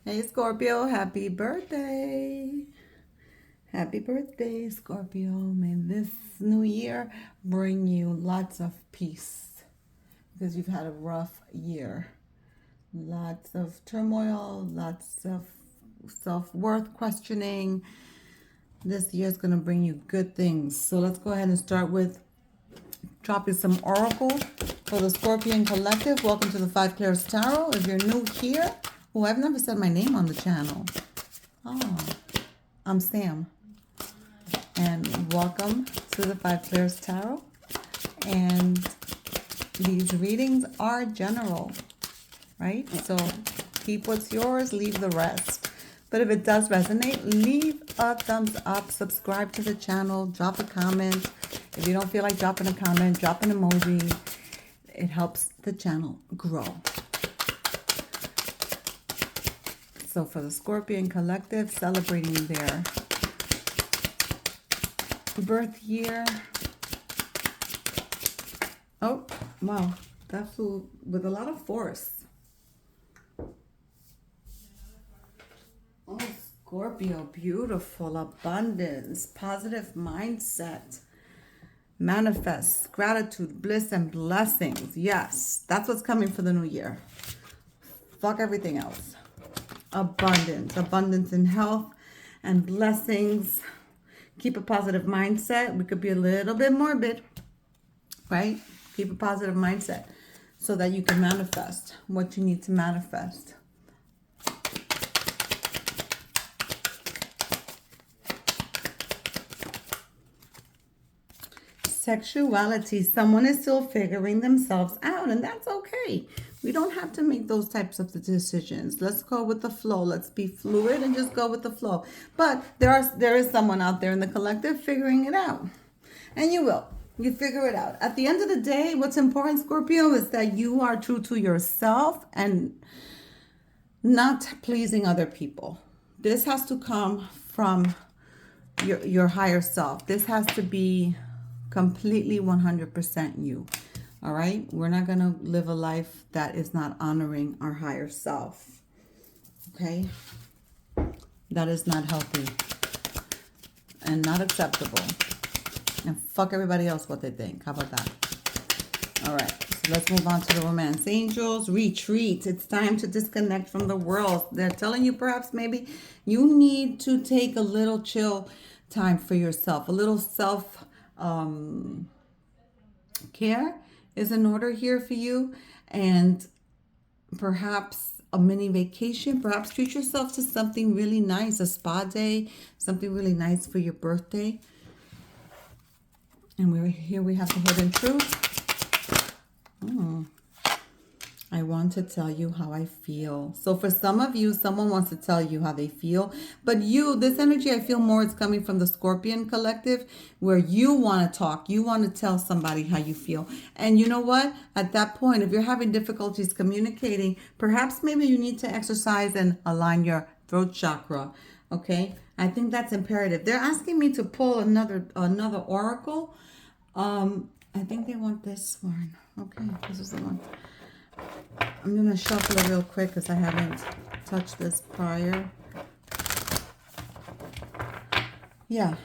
Hey Scorpio, happy birthday. Happy birthday, Scorpio. May this new year bring you lots of peace because you've had a rough year. Lots of turmoil, lots of self worth questioning. This year is going to bring you good things. So let's go ahead and start with dropping some oracle for the Scorpion Collective. Welcome to the Five Clairs Tarot. If you're new here, oh, I've never said my name on the channel. Oh, I'm Sam. And welcome to the Five Clairs Tarot. And these readings are general, right? So keep what's yours, leave the rest. But if it does resonate, leave a thumbs up, subscribe to the channel, drop a comment. If you don't feel like dropping a comment, drop an emoji. It helps the channel grow. So for the Scorpion Collective, celebrating their birth year. Oh, wow. That flew with a lot of force. Oh, Scorpio, beautiful, abundance, positive mindset, manifest, gratitude, bliss, and blessings. Yes, that's what's coming for the new year. Fuck everything else. Abundance, abundance in health and blessings. Keep a positive mindset. We could be a little bit morbid, right? Keep a positive mindset so that you can manifest what you need to manifest. Sexuality. Someone is still figuring themselves out, and that's okay. We don't have to make those types of decisions. Let's go with the flow. Let's be fluid and just go with the flow. But there is someone out there in the collective figuring it out. And you will. You figure it out. At the end of the day, what's important, Scorpio, is that you are true to yourself and not pleasing other people. This has to come from your higher self. This has to be completely 100% you. All right? We're not going to live a life that is not honoring our higher self. Okay? That is not healthy and not acceptable. And fuck everybody else what they think. How about that? All right. So let's move on to the romance. Angels, retreat. It's time to disconnect from the world. They're telling you perhaps maybe you need to take a little chill time for yourself. A little self care is in order here for you. And perhaps a mini vacation. Perhaps treat yourself to something really nice. A spa day. Something really nice for your birthday. And we have the hidden truth. I want to tell you how I feel. So for some of you, someone wants to tell you how they feel. But this energy, I feel more is coming from the Scorpion Collective, where you want to talk. You want to tell somebody how you feel. And you know what? At that point, if you're having difficulties communicating, perhaps maybe you need to exercise and align your throat chakra. Okay? I think that's imperative. They're asking me to pull another oracle. I think they want this one. Okay, this is the one. I'm going to shuffle it real quick because I haven't touched this prior. Yeah.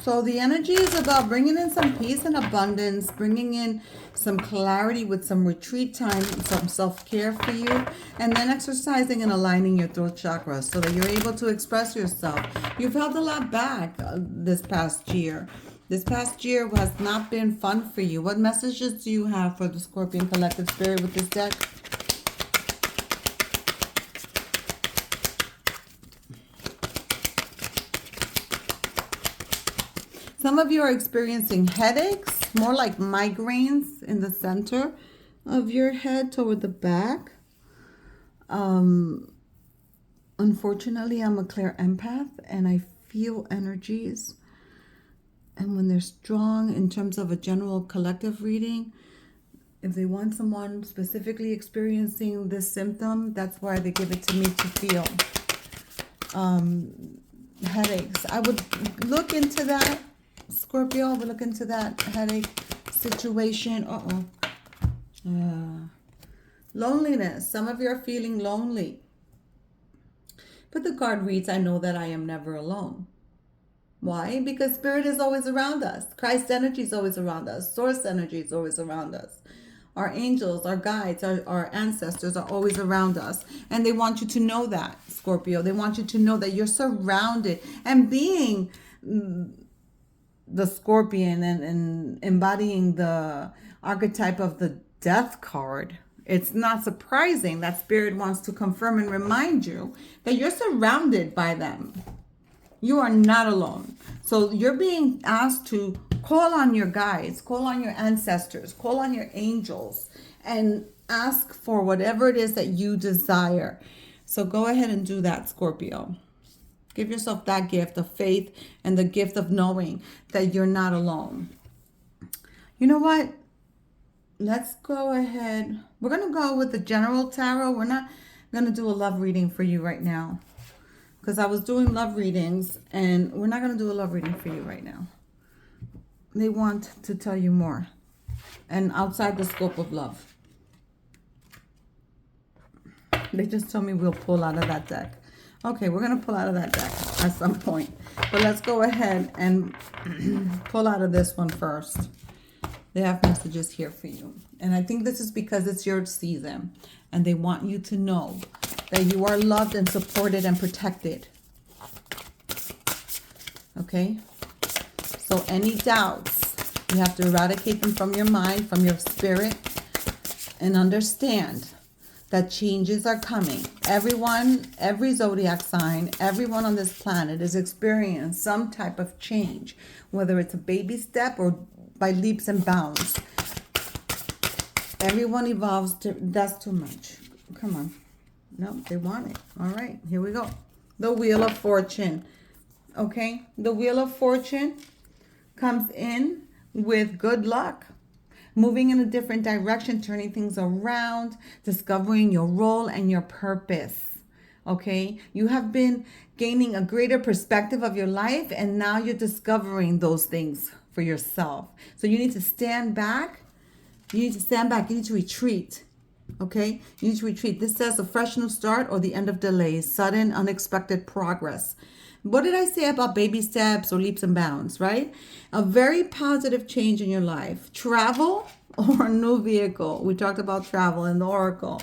So the energy is about bringing in some peace and abundance, bringing in some clarity with some retreat time, some self-care for you, and then exercising and aligning your throat chakra so that you're able to express yourself. You've held a lot back this past year. This past year has not been fun for you. What messages do you have for the Scorpion Collective Spirit with this deck? Some of you are experiencing headaches, more like migraines in the center of your head toward the back. Unfortunately, I'm a clear empath and I feel energies. And when they're strong in terms of a general collective reading, if they want someone specifically experiencing this symptom, that's why they give it to me to feel. Headaches. I would look into that. Scorpio, we'll look into that headache situation. Loneliness. Some of you are feeling lonely. But the card reads, I know that I am never alone. Why? Because Spirit is always around us. Christ energy is always around us. Source energy is always around us. Our angels, our guides, our ancestors are always around us. And they want you to know that, Scorpio. They want you to know that you're surrounded. And being the scorpion and embodying the archetype of the death card, it's not surprising that Spirit wants to confirm and remind you that you're surrounded by them. You are not alone. So you're being asked to call on your guides, call on your ancestors, call on your angels, and ask for whatever it is that you desire. So go ahead and do that, Scorpio. Give yourself that gift of faith and the gift of knowing that you're not alone. You know what? Let's go ahead. We're going to go with the general tarot. We're not going to do a love reading for you right now, because I was doing love readings, and we're not going to do a love reading for you right now. They want to tell you more and outside the scope of love. They just told me we'll pull out of that deck. Okay, we're going to pull out of that deck at some point. But let's go ahead and pull out of this one first. They have messages here for you. And I think this is because it's your season. And they want you to know that you are loved and supported and protected. Okay? So any doubts, you have to eradicate them from your mind, from your spirit, and understand that changes are coming. Everyone, every zodiac sign, everyone on this planet is experiencing some type of change, whether it's a baby step or by leaps and bounds. Everyone evolves. That's too much. Come on. No, they want it. All right, here we go. The Wheel of Fortune. Okay, the Wheel of Fortune comes in with good luck, moving in a different direction, turning things around, discovering your role and your purpose. Okay, you have been gaining a greater perspective of your life, and now you're discovering those things for yourself. So you need to stand back. You need to stand back. You need to retreat. Okay, you need to retreat. This says a fresh new start or the end of delays, sudden, unexpected progress. What did I say about baby steps or leaps and bounds, right? A very positive change in your life. Travel or a new vehicle. We talked about travel in the Oracle.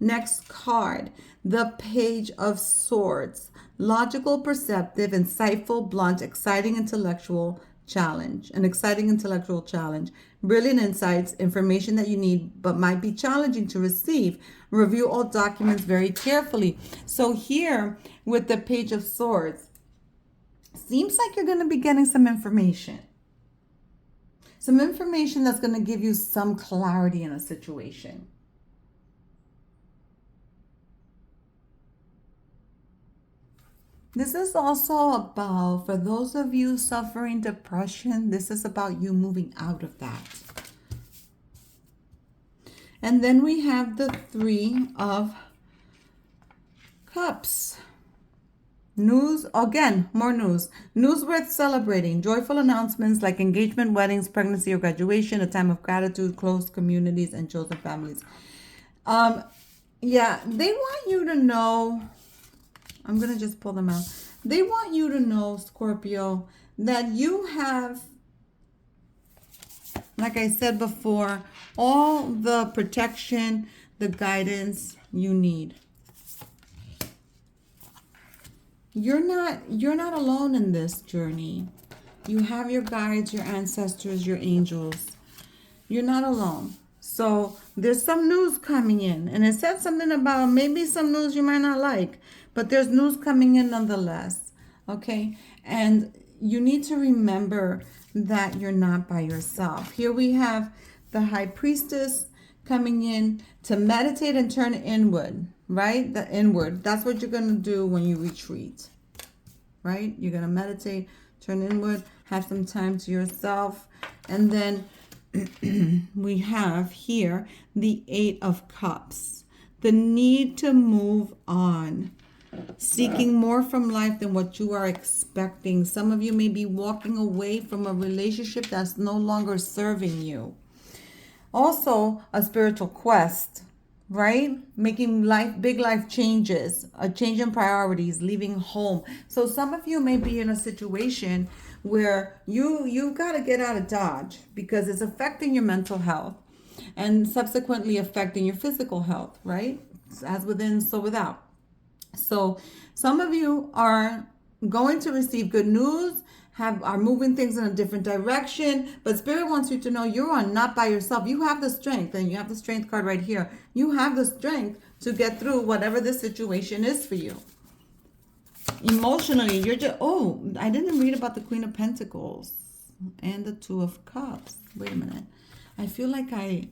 Next card, the Page of Swords. Logical, perceptive, insightful, blunt, exciting intellectual challenge. An exciting intellectual challenge. Brilliant insights, information that you need but might be challenging to receive. Review all documents very carefully. So here with the Page of Swords, seems like you're going to be getting some information. Some information that's going to give you some clarity in a situation. This is also about, for those of you suffering depression, this is about you moving out of that. And then we have the Three of Cups. News, again, more news. News worth celebrating. Joyful announcements like engagement, weddings, pregnancy, or graduation, a time of gratitude, close communities, and chosen families. Yeah, they want you to know, I'm going to just pull them out. They want you to know, Scorpio, that you have, like I said before, all the protection, the guidance you need. You're not alone in this journey. You have your guides, your ancestors, your angels. You're not alone. So there's some news coming in. And it said something about maybe some news you might not like. But there's news coming in nonetheless. Okay? And you need to remember that you're not by yourself. Here we have the High Priestess coming in to meditate and turn inward. Right? The inward. That's what you're going to do when you retreat. Right? You're going to meditate, turn inward, have some time to yourself. And then we have here the Eight of Cups. The need to move on. Seeking more from life than what you are expecting. Some of you may be walking away from a relationship that's no longer serving you. Also, a spiritual quest. right? Making big life changes, a change in priorities, leaving home. So some of you may be in a situation where you got to get out of Dodge because it's affecting your mental health and subsequently affecting your physical health, right? As within, so without. So some of you are going to receive good news, are moving things in a different direction, but Spirit wants you to know you are not by yourself. You have the strength, and you have the strength card right here. You have the strength to get through whatever the situation is for you. Emotionally, you're just, oh, I didn't read about the Queen of Pentacles and the Two of Cups. Wait a minute. I feel like I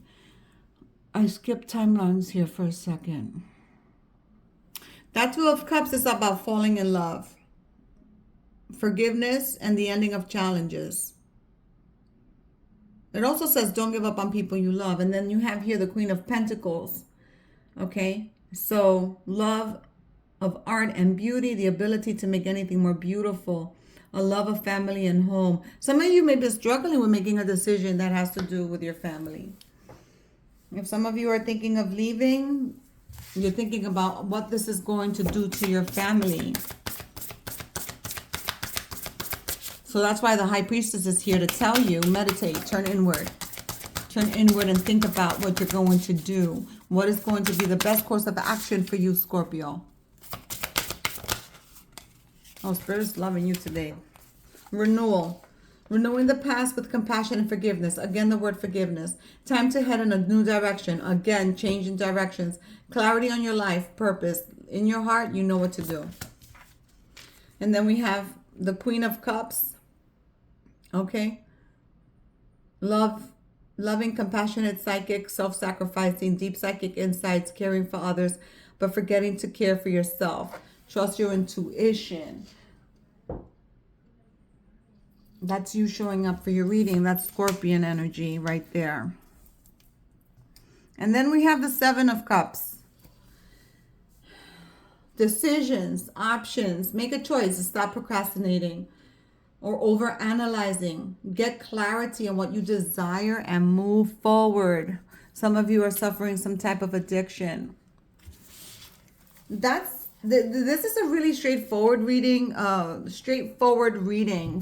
skipped timelines here for a second. That Two of Cups is about falling in love, forgiveness, and the ending of challenges. It also says don't give up on people you love. And then you have here the Queen of Pentacles. Okay? So love of art and beauty, the ability to make anything more beautiful, a love of family and home. Some of you may be struggling with making a decision that has to do with your family. If some of you are thinking of leaving, you're thinking about what this is going to do to your family. So that's why the High Priestess is here to tell you, meditate, turn inward. Turn inward and think about what you're going to do. What is going to be the best course of action for you, Scorpio? Oh, Spirit is loving you today. Renewal. Renewing the past with compassion and forgiveness. Again, the word forgiveness. Time to head in a new direction. Again, changing directions. Clarity on your life, purpose. In your heart, you know what to do. And then we have the Queen of Cups. Okay. Loving, compassionate, psychic, self-sacrificing, deep psychic insights, caring for others, but forgetting to care for yourself. Trust your intuition. That's you showing up for your reading. That's Scorpion energy right there. And then we have the Seven of Cups. Decisions, options. Make a choice. Stop procrastinating or over-analyzing. Get clarity on what you desire and move forward. Some of you are suffering some type of addiction. This is a really straightforward reading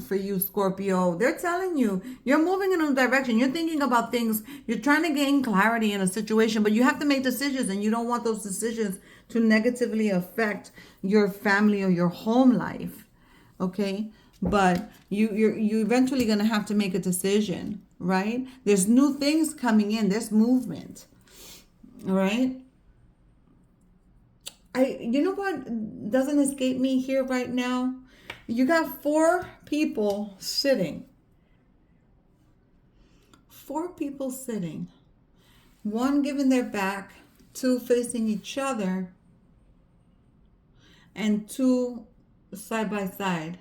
for you, Scorpio. They're telling you you're moving in a direction. You're thinking about things. You're trying to gain clarity in a situation, but you have to make decisions, and you don't want those decisions to negatively affect your family or your home life. Okay? But you're eventually going to have to make a decision, right? There's new things coming in. There's movement. All right? You know what doesn't escape me here right now? You got 4 people sitting. 4 people sitting. 1 giving their back, 2 facing each other, and 2 side by side.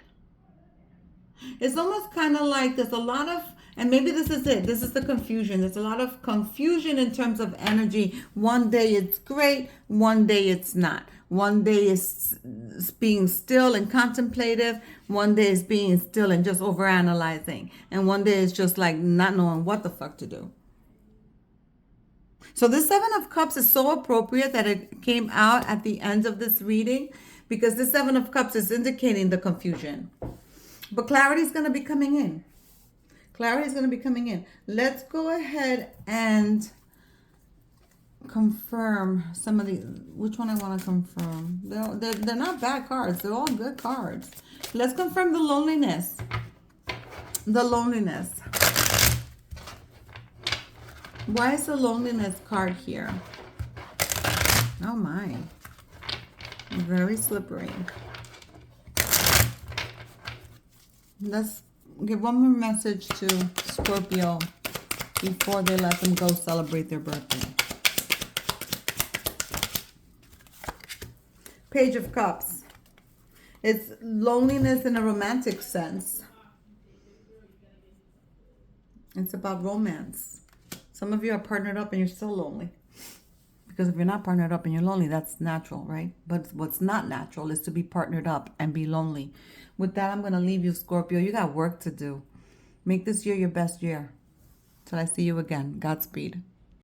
It's almost kind of like there's a lot of, and maybe this is it. This is the confusion. There's a lot of confusion in terms of energy. One day it's great. One day it's not. One day is being still and contemplative. One day is being still and just overanalyzing. And one day is just like not knowing what the fuck to do. So this Seven of Cups is so appropriate that it came out at the end of this reading, because the Seven of Cups is indicating the confusion. But clarity is going to be coming in. Clarity is going to be coming in. Let's go ahead and confirm some of the, which one I want to confirm. They're not bad cards. They're all good cards. Let's confirm the loneliness. The loneliness. Why is the loneliness card here? Oh my. Very slippery. Let's give one more message to Scorpio before they let them go celebrate their birthday. Page of Cups. It's loneliness in a romantic sense. It's about romance. Some of you are partnered up and you're still lonely. Because if you're not partnered up and you're lonely, that's natural, right? But what's not natural is to be partnered up and be lonely. With that, I'm going to leave you, Scorpio. You got work to do. Make this year your best year. Till I see you again. Godspeed.